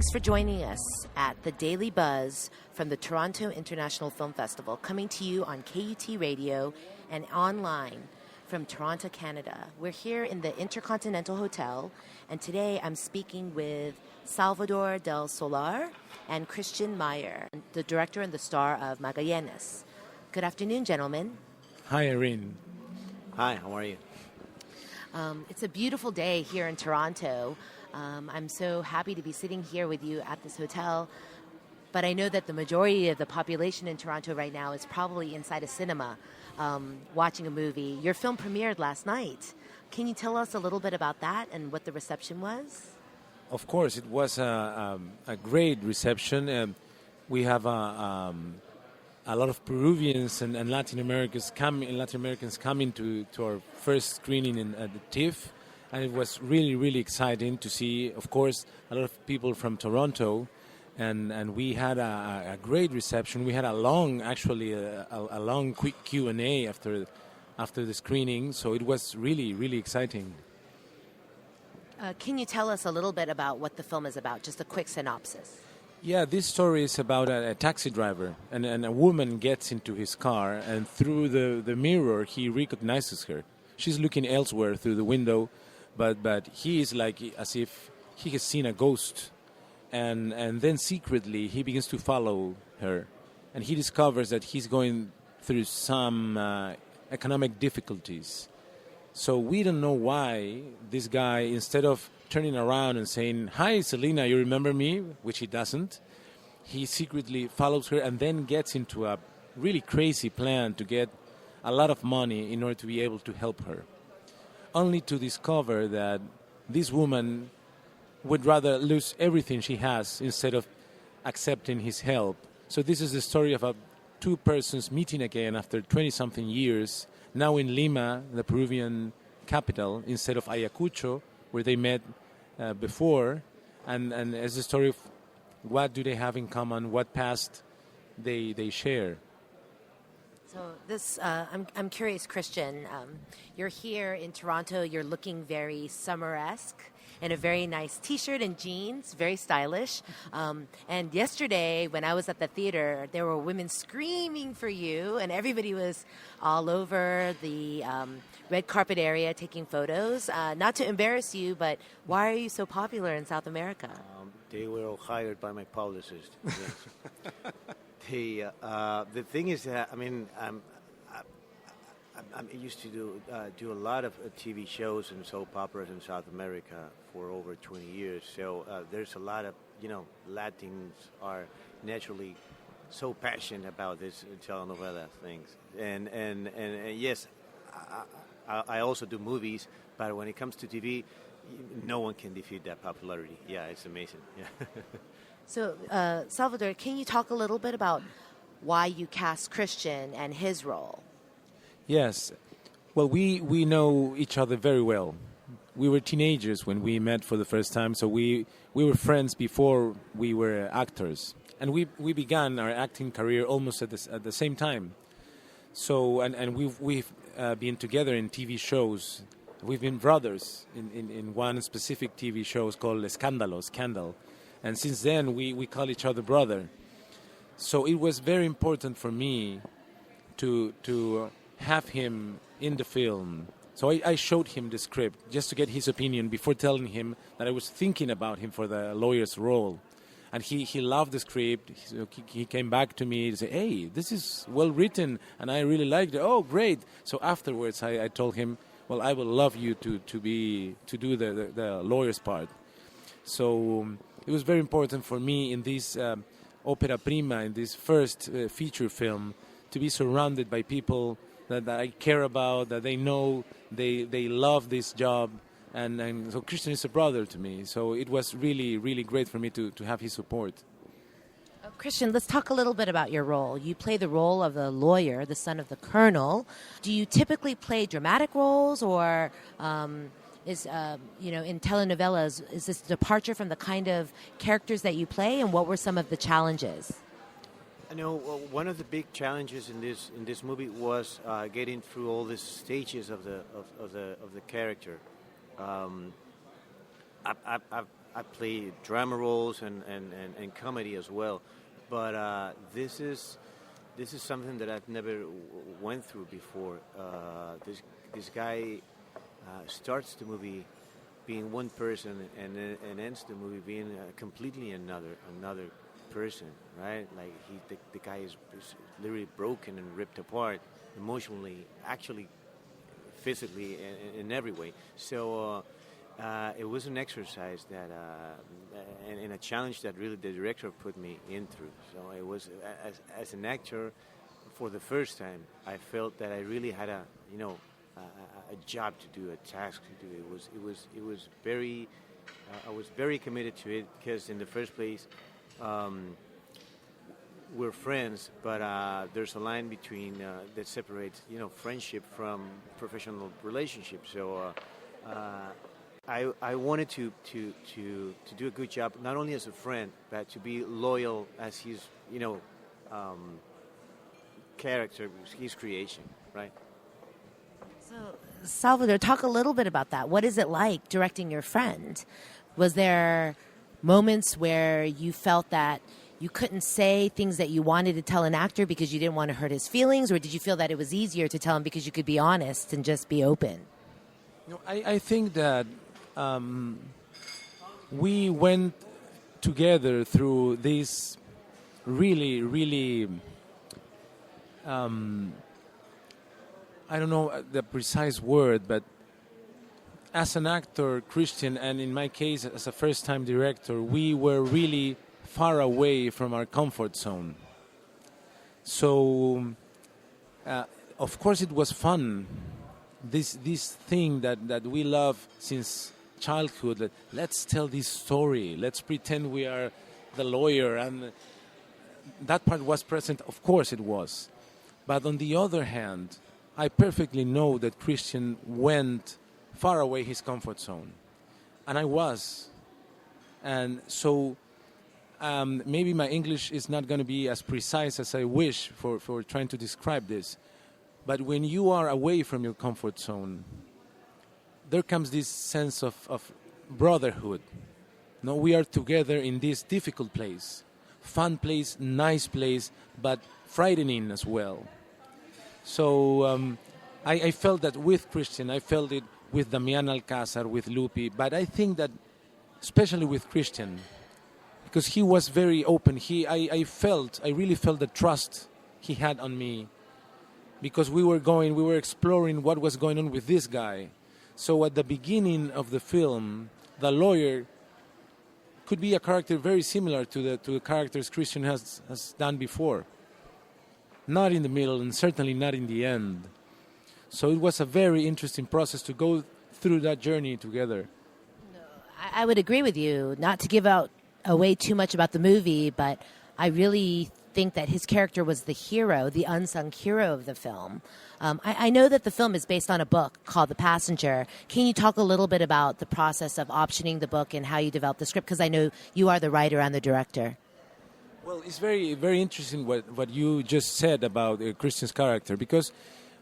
Thanks for joining us at the Daily Buzz from the Toronto International Film Festival, coming to you on KUT Radio and online from Toronto, Canada. We're here in the Intercontinental Hotel, and today I'm speaking with Salvador del Solar and Christian Meier, the director and the star of Magallanes. Good afternoon, gentlemen. Hi, Irene. Hi, how are you? It's a beautiful day here in Toronto. I'm so happy to be sitting here with you at this hotel, but I know that the majority of the population in Toronto right now is probably inside a cinema watching a movie. Your film premiered last night. Can you tell us a little bit about that and what the reception was? Of course, it was a great reception. We have a lot of Peruvians and Latin Americans coming to our first screening at the TIFF. And it was really, really exciting to see, of course, a lot of people from Toronto. And we had a great reception. We had a long quick Q&A after the screening. So it was really, really exciting. Can you tell us a little bit about what the film is about? Just a quick synopsis. Yeah, this story is about a taxi driver. And a woman gets into his car, and through the mirror, he recognizes her. She's looking elsewhere through the window. But he is like as if he has seen a ghost, and then secretly he begins to follow her, and he discovers that he's going through some economic difficulties. So we don't know why this guy, instead of turning around and saying, "Hi, Selena, you remember me?" which he doesn't, he secretly follows her and then gets into a really crazy plan to get a lot of money in order to be able to help her, only to discover that this woman would rather lose everything she has instead of accepting his help. So this is the story of two persons meeting again after 20-something years, now in Lima, the Peruvian capital, instead of Ayacucho, where they met before. And as a story of what do they have in common, what past they share. So this, I'm curious, Christian. You're here in Toronto. You're looking very summer-esque in a very nice T-shirt and jeans, very stylish. And yesterday, when I was at the theater, there were women screaming for you, and everybody was all over the red carpet area taking photos. Not to embarrass you, but why are you so popular in South America? They were all hired by my publicist. Yes. The thing is that I used to do a lot of TV shows and soap operas in South America for over 20 years. So there's a lot of Latins are naturally so passionate about this telenovela things. And yes, I also do movies, but when it comes to TV, no one can defeat that popularity. Yeah, it's amazing. Yeah. So, Salvador, can you talk a little bit about why you cast Christian and his role? Yes. Well, we know each other very well. We were teenagers when we met for the first time, so we were friends before we were actors. And we began our acting career almost at the same time. So, and we've been together in TV shows. We've been brothers in one specific TV show called Scandal. And since then, we call each other brother. So it was very important for me to have him in the film. So I showed him the script just to get his opinion before telling him that I was thinking about him for the lawyer's role. And he loved the script. He came back to me and said, "Hey, this is well written, and I really liked it." "Oh, great." So afterwards, I told him, "Well, I would love you to do the lawyer's part." So it was very important for me in this opera prima, in this first feature film, to be surrounded by people that I care about, that they know they love this job. And so Christian is a brother to me. So it was really, really great for me to have his support. Christian, let's talk a little bit about your role. You play the role of the lawyer, the son of the colonel. Do you typically play dramatic roles, or in telenovelas, is this a departure from the kind of characters that you play, and what were some of the challenges? I know one of the big challenges in this movie was getting through all the stages of the character. I play drama roles and comedy as well. But this is something that I've never went through before. This guy starts the movie being one person and ends the movie being completely another person, right? Like the guy is literally broken and ripped apart emotionally, actually, physically, in every way. So it was an exercise that and a challenge that really the director put me in through. So it was as an actor, for the first time, I felt that I really had a job to do, a task to do. It was very. I was very committed to it because in the first place, we're friends, but there's a line between that separates friendship from professional relationship. So I wanted to do a good job, not only as a friend, but to be loyal as his character, his creation, right? So, Salvador, talk a little bit about that. What is it like directing your friend? Was there moments where you felt that you couldn't say things that you wanted to tell an actor because you didn't want to hurt his feelings, or did you feel that it was easier to tell him because you could be honest and just be open? I think that we went together through this really I don't know the precise word, but as an actor, Christian, and in my case as a first-time director, we were really far away from our comfort zone. So, of course, it was fun. This thing that we love since childhood. That let's tell this story. Let's pretend we are the lawyer, and that part was present. Of course, it was. But on the other hand, I perfectly know that Christian went far away his comfort zone, and I was, and so maybe my English is not going to be as precise as I wish for trying to describe this, but when you are away from your comfort zone, there comes this sense of brotherhood. No, we are together in this difficult place, fun place, nice place, but frightening as well. So I felt that with Christian, I felt it with Damian Alcázar, with Lupi, but I think that especially with Christian, because he was very open. I really felt the trust he had on me, because we were exploring what was going on with this guy. So at the beginning of the film, the lawyer could be a character very similar to the characters Christian has done before. Not in the middle, and certainly not in the end. So it was a very interesting process to go through that journey together. I would agree with you, not to give away too much about the movie, but I really think that his character was the hero, the unsung hero of the film. I know that the film is based on a book called The Passenger. Can you talk a little bit about the process of optioning the book and how you developed the script? Because I know you are the writer and the director. Well, it's very, very interesting what you just said about Christian's character, because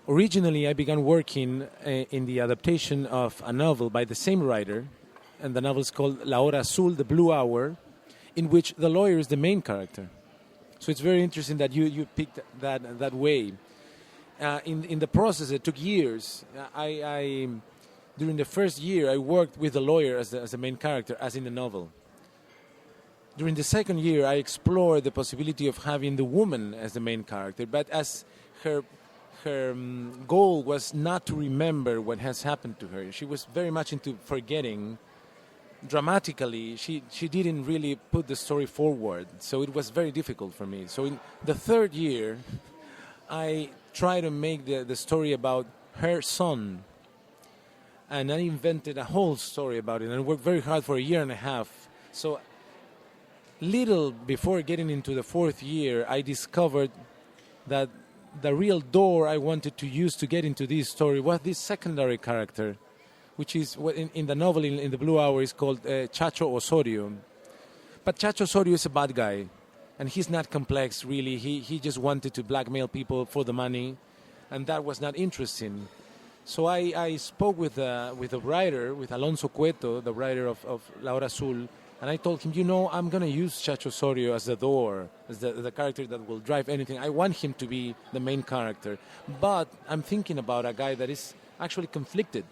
originally I began working in the adaptation of a novel by the same writer, and the novel is called La Hora Azul, The Blue Hour, in which the lawyer is the main character. So it's very interesting that you picked that way. In the process, it took years. During the first year, I worked with the lawyer as the main character, as in the novel. During the second year, I explored the possibility of having the woman as the main character, but as her goal was not to remember what has happened to her. She was very much into forgetting. Dramatically, she didn't really put the story forward, so it was very difficult for me. So in the third year, I tried to make the story about her son, and I invented a whole story about it, and worked very hard for a year and a half. So little before getting into the fourth year, I discovered that the real door I wanted to use to get into this story was this secondary character, which is what in the novel, in The Blue Hour, is called Chacho Osorio. But Chacho Osorio is a bad guy, and he's not complex, really. He just wanted to blackmail people for the money, and that was not interesting. So I spoke with the writer, with Alonso Cueto, the writer of La Hora Azul, and I told him, I'm going to use Chacho Osorio as the door, as the character that will drive anything. I want him to be the main character. But I'm thinking about a guy that is actually conflicted,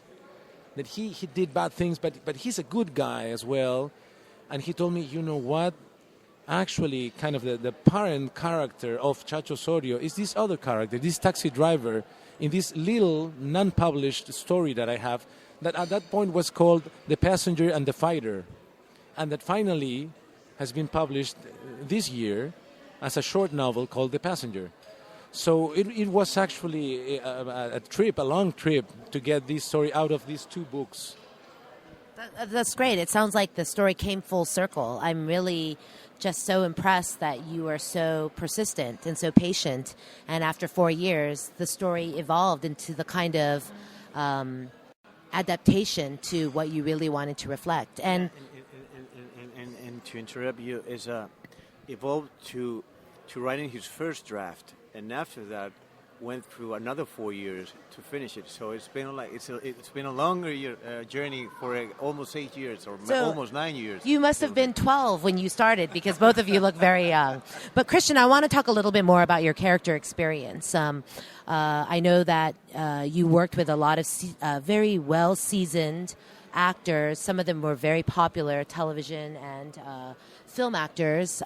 that he did bad things, but he's a good guy as well. And he told me, you know what? Actually, kind of the parent character of Chacho Osorio is this other character, this taxi driver, in this little non-published story that I have, that at that point was called The Passenger and the Fighter, and that finally has been published this year as a short novel called The Passenger. So it was actually a long trip to get this story out of these two books. That's great. It sounds like the story came full circle. I'm really just so impressed that you are so persistent and so patient. And after 4 years, the story evolved into the kind of adaptation to what you really wanted to reflect. And to interrupt you, is evolved to writing his first draft, and after that went through another 4 years to finish it. So it's been it's been a longer journey for almost 8 years, or almost 9 years. You must have been 12 when you started, because both of you look very young. But Christian, I want to talk a little bit more about your character experience. I know that you worked with a lot of very well-seasoned actors. Some of them were very popular television and film actors.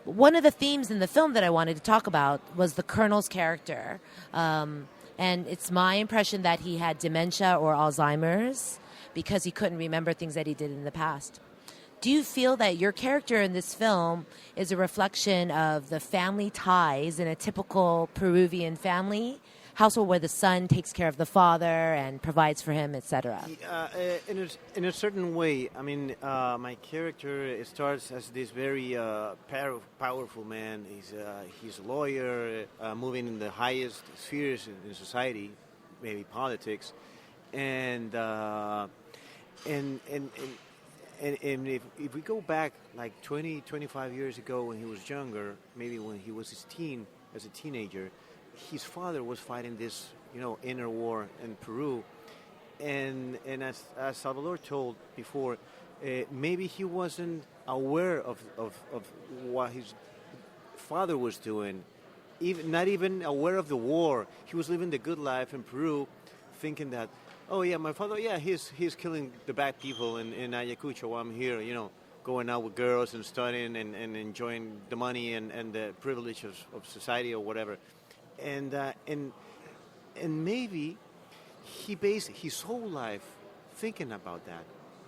One of the themes in the film that I wanted to talk about was the Colonel's character. And it's my impression that he had dementia or Alzheimer's because he couldn't remember things that he did in the past. Do you feel that your character in this film is a reflection of the family ties in a typical Peruvian family household where the son takes care of the father and provides for him, etc.? In a certain way. I mean, my character starts as this very powerful man. He's a lawyer, moving in the highest spheres in society, maybe politics, and if we go back like 20, 25 years ago when he was younger, maybe when he was as a teenager, his father was fighting this, inner war in Peru. And as Salvador told before, maybe he wasn't aware of what his father was doing, not even aware of the war. He was living the good life in Peru, thinking that, oh yeah, my father, yeah, he's killing the bad people in Ayacucho while I'm here, going out with girls and studying and enjoying the money and the privilege of society or whatever. And maybe he based his whole life thinking about that.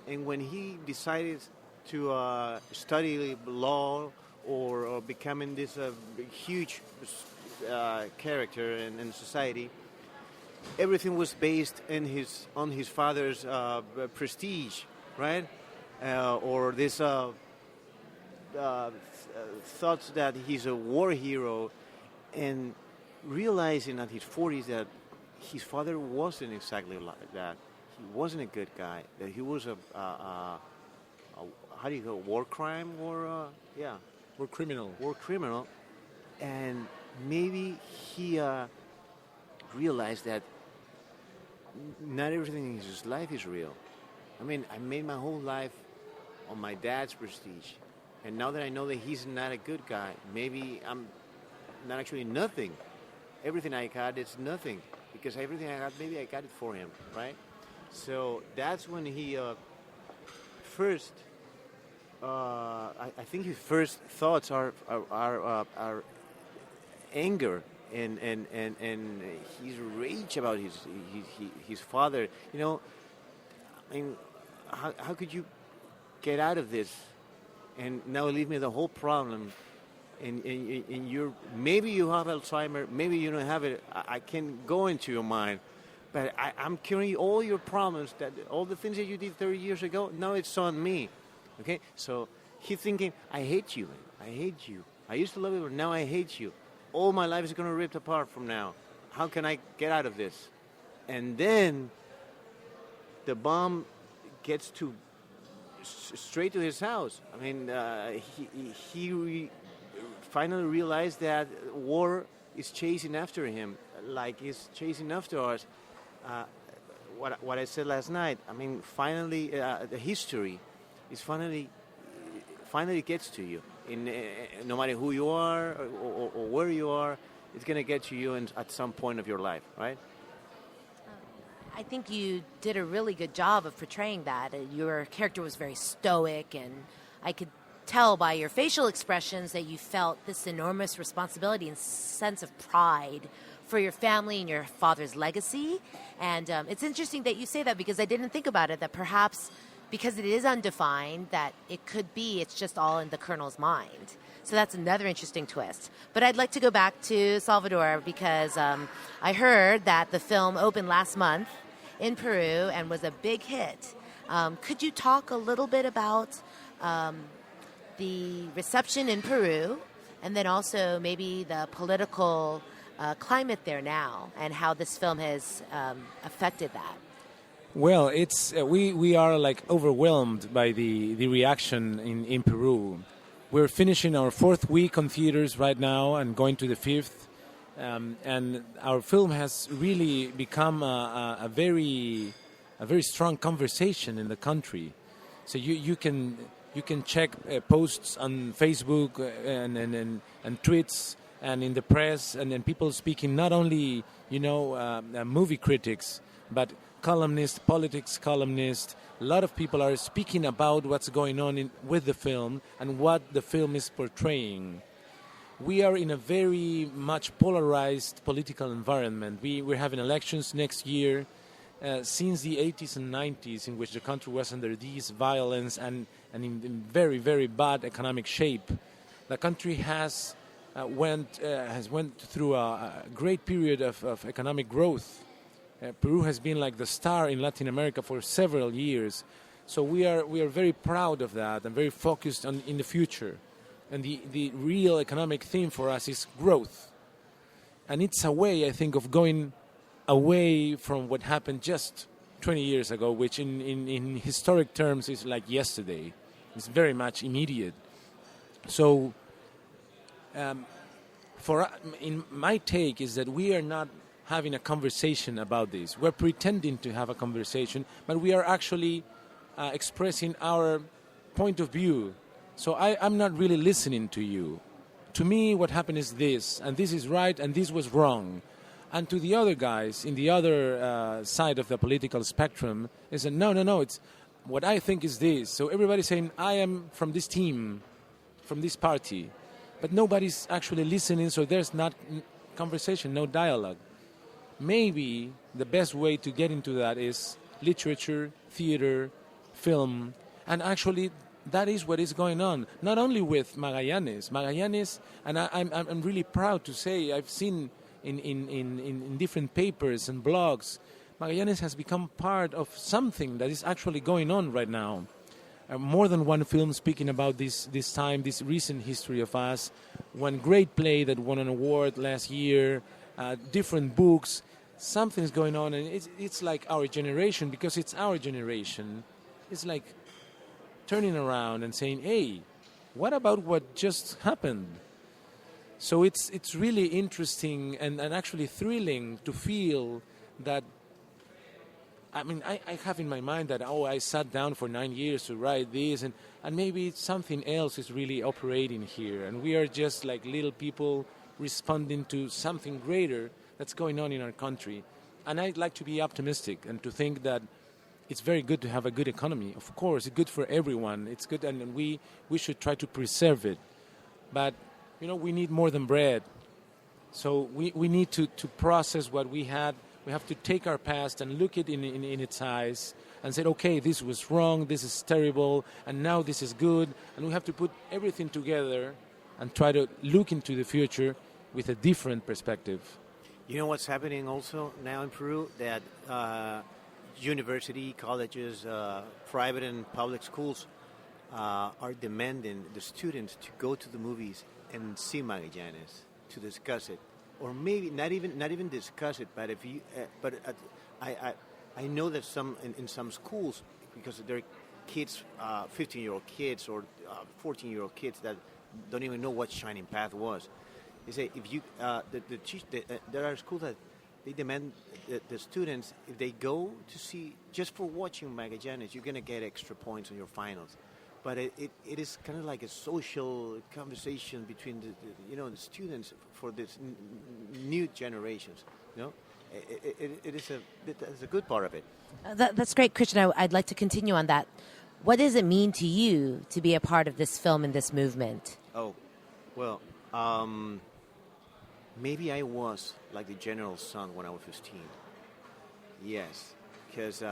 And when he decided to study law or becoming this huge character in society, everything was based on his father's prestige, right? Or this thoughts that he's a war hero, and realizing at his 40s that his father wasn't exactly like that. He wasn't a good guy. That he was a how do you call it, war crime or War criminal. War criminal, and maybe he realized that not everything in his life is real. I mean, I made my whole life on my dad's prestige, and now that I know that he's not a good guy, maybe I'm not actually nothing. Everything I got is nothing, because everything I got, maybe I got it for him, right? So that's when he first. I think his first thoughts are anger and his rage about his father. I mean, how could you get out of this and now leave me the whole problem? And maybe you have Alzheimer, maybe you don't have it. I can go into your mind, but I'm carrying all your problems, that all the things that you did 30 years ago. Now it's on me. Okay, so he's thinking, I hate you. I hate you. I used to love you, but now I hate you. All my life is going to rip apart from now. How can I get out of this? And then the bomb gets straight to his house. I mean, he finally realized that war is chasing after him, like it's chasing after us. what I said last night. I mean, finally, the history is finally gets to you. No matter who you are or where you are, it's going to get to you at some point of your life, right? I think you did a really good job of portraying that. Your character was very stoic, and I could tell by your facial expressions that you felt this enormous responsibility and sense of pride for your family and your father's legacy. And it's interesting that you say that, because I didn't think about it, that perhaps because it is undefined, that it could be it's just all in the colonel's mind. So that's another interesting twist. But I'd like to go back to Salvador, because I heard that the film opened last month in Peru and was a big hit. Could you talk a little bit about the reception in Peru, and then also maybe the political climate there now, and how this film has affected that? Well, it's we are like overwhelmed by the reaction in Peru. We're finishing our 4th week on theaters right now and going to the 5th, and our film has really become a very strong conversation in the country. So you can check posts on Facebook and tweets and in the press, and people speaking, not only movie critics, but columnists, politics columnists. A lot of people are speaking about what's going on with the film and what the film is portraying. We are in a very much polarized political environment. We're having elections next year. Since the 80s and 90s, in which the country was under this violence and in very, very bad economic shape, the country has went through a great period of economic growth. Peru has been like the star in Latin America for several years, so we are very proud of that and very focused on in the future. And the real economic theme for us is growth, and it's a way, I think, of going away from what happened just 20 years ago, which in historic terms is like yesterday. It's very much immediate. So, in my take is that we are not having a conversation about this. We're pretending to have a conversation, but we are actually expressing our point of view. So I'm not really listening to you. To me, what happened is this, and this is right, and this was wrong. And to the other guys in the other side of the political spectrum is that no, it's what I think is this. So everybody's saying, I am from this team, from this party, but nobody's actually listening, so there's not conversation, no dialogue. Maybe the best way to get into that is literature, theater, film, and actually that is what is going on. Not only with Magallanes, and I'm really proud to say I've seen in different papers and blogs, Magallanes has become part of something that is actually going on right now. More than one film speaking about this recent history of us. One great play that won an award last year. Different books, something's going on, and it's like our generation, because it's our generation. It's like turning around and saying, hey, what about what just happened? So it's really interesting and actually thrilling to feel that. I mean, I have in my mind that, I sat down for 9 years to write this, and maybe something else is really operating here, and we are just like little people responding to something greater that's going on in our country. And I'd like to be optimistic and to think that it's very good to have a good economy. Of course, it's good for everyone. It's good, and we should try to preserve it. But, we need more than bread. So we need to process what we had. We have to take our past and look it in its eyes and say, okay, this was wrong, this is terrible, and now this is good. And we have to put everything together and try to look into the future with a different perspective. You know what's happening also now in Peru? That university, colleges, private and public schools are demanding the students to go to the movies and see Magallanes, to discuss it, or maybe not even discuss it. But I know that in some schools, because there are kids, 15-year-old kids or 14-year-old kids that don't even know what Shining Path was. They say if you there are schools that they demand the students, if they go to see, just for watching Magallanes, you're going to get extra points on your finals. But it is kind of like a social conversation between the students for this new generations. It's a good part of it. That's great, Christian. I'd like to continue on that. What does it mean to you to be a part of this film and this movement? Oh, well, maybe I was like the general's son when I was 15. Yes, because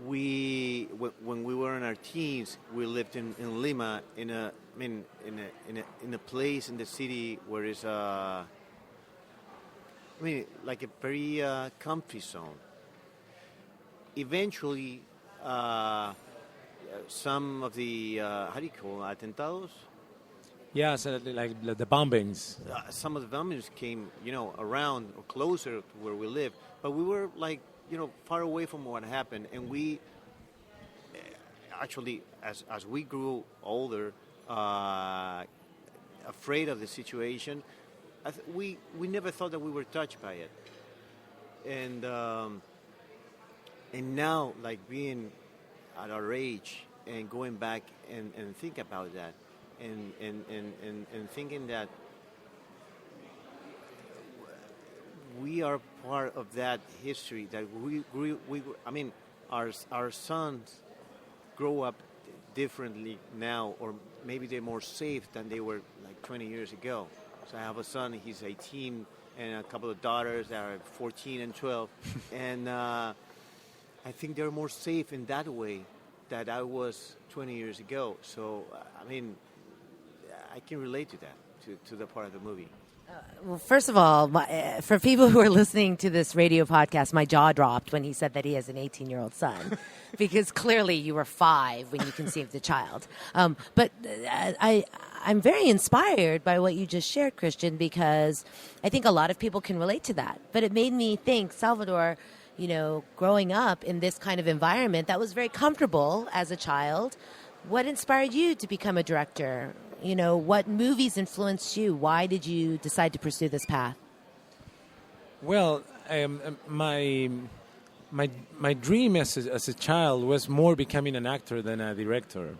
when we were in our teens, we lived in Lima in a place in the city where it's like a very comfy zone. Eventually, some of the how do you call it, atentados? Yeah, so like the bombings. Some of the bombings came, around or closer to where we live, but we were like, far away from what happened, and we actually, as we grew older, afraid of the situation, we never thought that we were touched by it, and now, like being at our age and going back and think about that, and thinking that we are part of that history, that our sons grow up differently now, or maybe they're more safe than they were like 20 years ago. So I have a son, he's 18, and a couple of daughters that are 14 and 12, and I think they're more safe in that way that I was 20 years ago. So, I can relate to that, to the part of the movie. Well, first of all, for people who are listening to this radio podcast, my jaw dropped when he said that he has an 18-year-old son, because clearly you were 5 when you conceived the child. But I'm very inspired by what you just shared, Christian, because I think a lot of people can relate to that. But it made me think, Salvador, growing up in this kind of environment that was very comfortable as a child, what inspired you to become a director? What movies influenced you? Why did you decide to pursue this path? Well, my dream as a child was more becoming an actor than a director.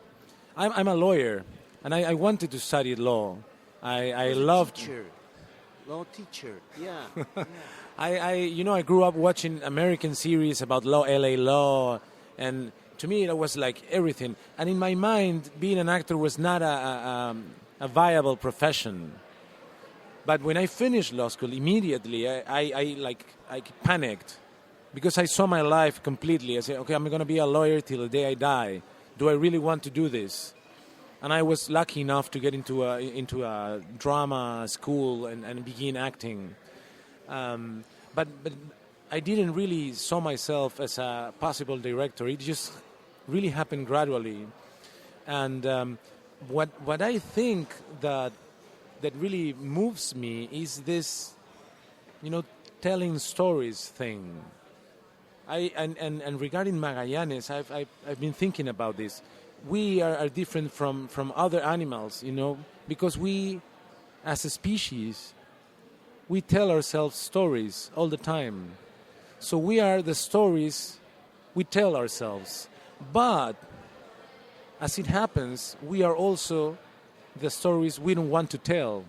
I'm a lawyer, and I wanted to study law. I loved law teacher. Yeah. I grew up watching American series about law, LA law, and to me it was like everything. And in my mind, being an actor was not a viable profession. But when I finished law school, immediately I panicked, because I saw my life completely. I said, okay, I'm going to be a lawyer till the day I die. Do I really want to do this? And I was lucky enough to get into a drama school and begin acting. But I didn't really saw myself as a possible director. It just really happened gradually. And what I think that really moves me is this, telling stories thing. And regarding Magallanes, I've been thinking about this. We are different from other animals, because we, as a species, we tell ourselves stories all the time. So we are the stories we tell ourselves. But as it happens, we are also the stories we don't want to tell.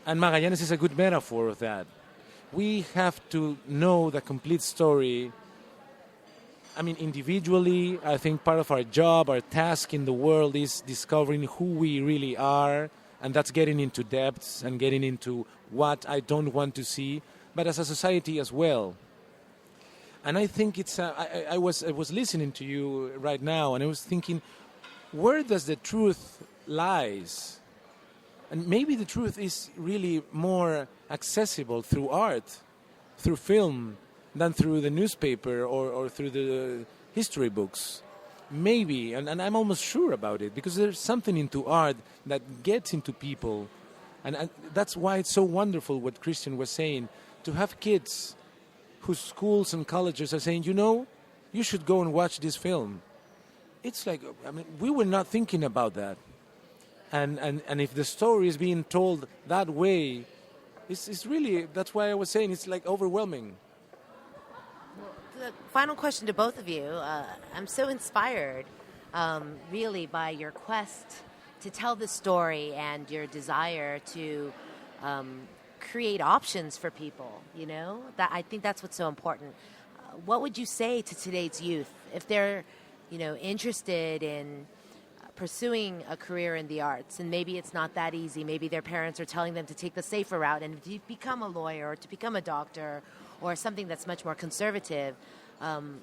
And Magallanes is a good metaphor of that. We have to know the complete story. Individually, I think part of our job, our task in the world is discovering who we really are, and that's getting into depths and getting into what I don't want to see, but as a society as well. And I think it's. I was listening to you right now, and I was thinking, where does the truth lies? And maybe the truth is really more accessible through art, through film, than through the newspaper or through the history books. Maybe, and I'm almost sure about it, because there's something into art that gets into people. And that's why it's so wonderful what Christian was saying, to have kids whose schools and colleges are saying, you should go and watch this film. It's like, we were not thinking about that. And if the story is being told that way, it's really, that's why I was saying it's like overwhelming. The final question to both of you. I'm so inspired, really, by your quest to tell the story and your desire to create options for people. You know, that I think that's what's so important. What would you say to today's youth if they're, interested in pursuing a career in the arts, and maybe it's not that easy? Maybe their parents are telling them to take the safer route and to become a lawyer or to become a doctor or something that's much more conservative.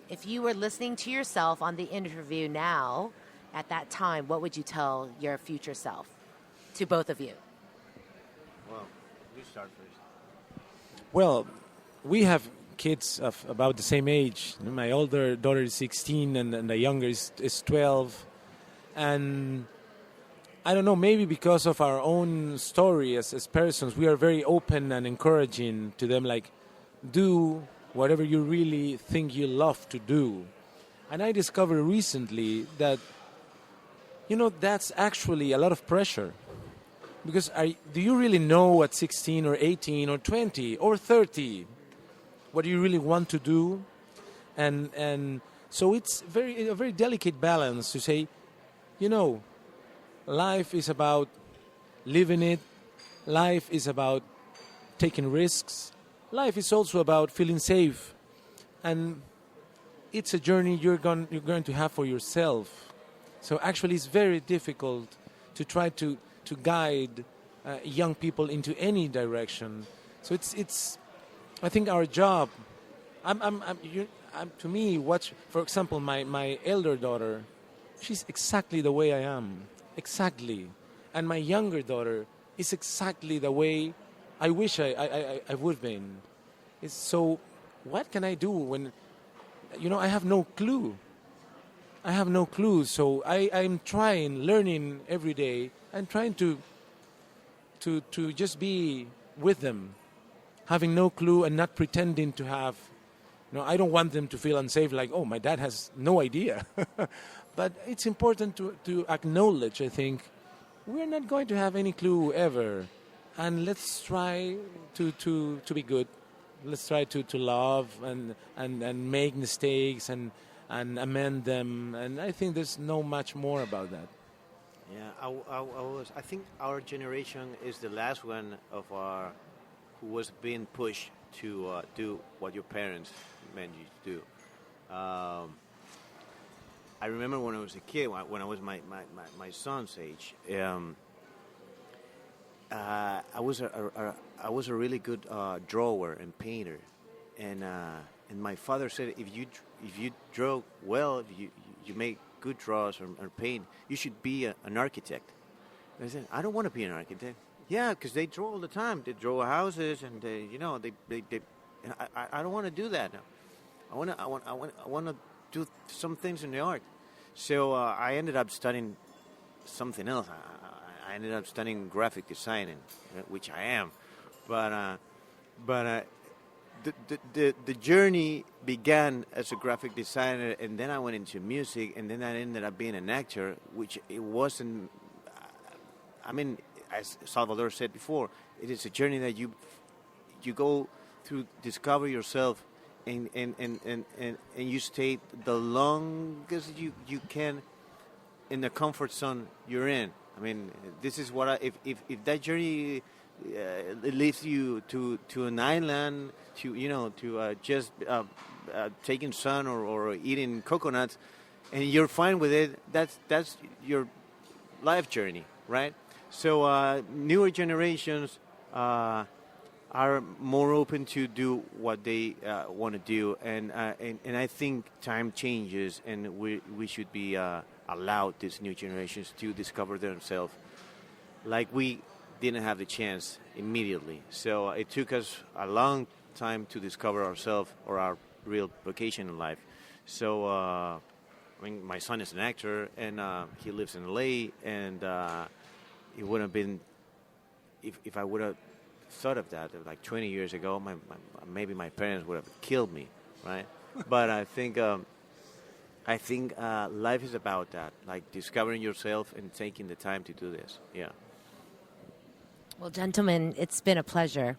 If you were listening to yourself on the interview now, at that time, what would you tell your future self, to both of you? Well, you start first. Well, we have kids of about the same age. My older daughter is 16 and the younger is 12. And I don't know, maybe because of our own story as persons, we are very open and encouraging to them, like, do whatever you really think you love to do. And I discovered recently that, that's actually a lot of pressure. Because do you really know at 16 or 18 or 20 or 30 what you really want to do? And so it's a very delicate balance to say, life is about living it. Life is about taking risks. Life is also about feeling safe. And it's a journey you're going to have for yourself. So actually it's very difficult to try to guide young people into any direction. So it's I think our job. To me, for example, my elder daughter, she's exactly the way I am, exactly, and my younger daughter is exactly the way I wish I would have been. So, what can I do when, I have no clue. I have no clue. So I'm learning every day, and trying to just be with them, having no clue and not pretending to have. I don't want them to feel unsafe, like, oh, my dad has no idea. But it's important to acknowledge, I think, we're not going to have any clue ever. And let's try to be good. Let's try to love and make mistakes and amend them. And I think there's no much more about that. Yeah, I think our generation is the last one who was being pushed to do what your parents meant you to do. I remember when I was a kid, when I was my son's age, I was a really good drawer and painter, and my father said, if you draw well, if you make good draws or paint, you should be an architect. And I said, I don't want to be an architect. Yeah, because they draw all the time. They draw houses, and they. And I don't want to do that now. I want to do some things in the art. So I ended up studying something else. I ended up studying graphic designing, which I am. But the journey began as a graphic designer, and then I went into music, and then I ended up being an actor, which it wasn't. As Salvador said before, it is a journey that you go through, discover yourself, and you stay the longest you can in the comfort zone you're in. This is what if that journey leads you to an island, to just taking sun or eating coconuts, and you're fine with it. That's your life journey, right? So newer generations are more open to do what they want to do, and I think time changes, and we should be allowed these new generations to discover themselves, like we didn't have the chance immediately. So it took us a long time to discover ourselves or our real vocation in life. So my son is an actor, and he lives in LA, and it wouldn't have been if I would have thought of that like 20 years ago. Maybe my parents would have killed me, right? But I think life is about that, like discovering yourself and taking the time to do this. Yeah. Well, gentlemen, it's been a pleasure.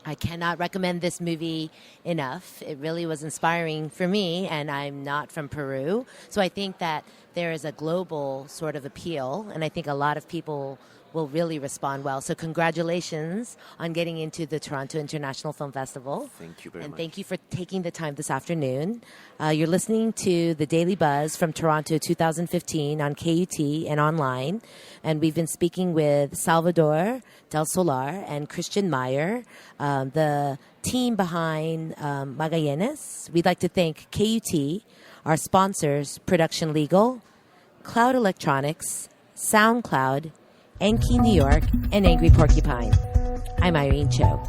I cannot recommend this movie enough. It really was inspiring for me, and I'm not from Peru. So I think that there is a global sort of appeal, and I think a lot of people will really respond well. So congratulations on getting into the Toronto International Film Festival. Thank you very and much. thank you for taking the time this afternoon. You're listening to The Daily Buzz from Toronto 2015 on KUT and online. And we've been speaking with Salvador Del Solar and Christian Meier, the team behind Magallanes. We'd like to thank KUT, our sponsors, Production Legal, Cloud Electronics, SoundCloud, Enki New York, and Angry Porcupine. I'm Irene Cho.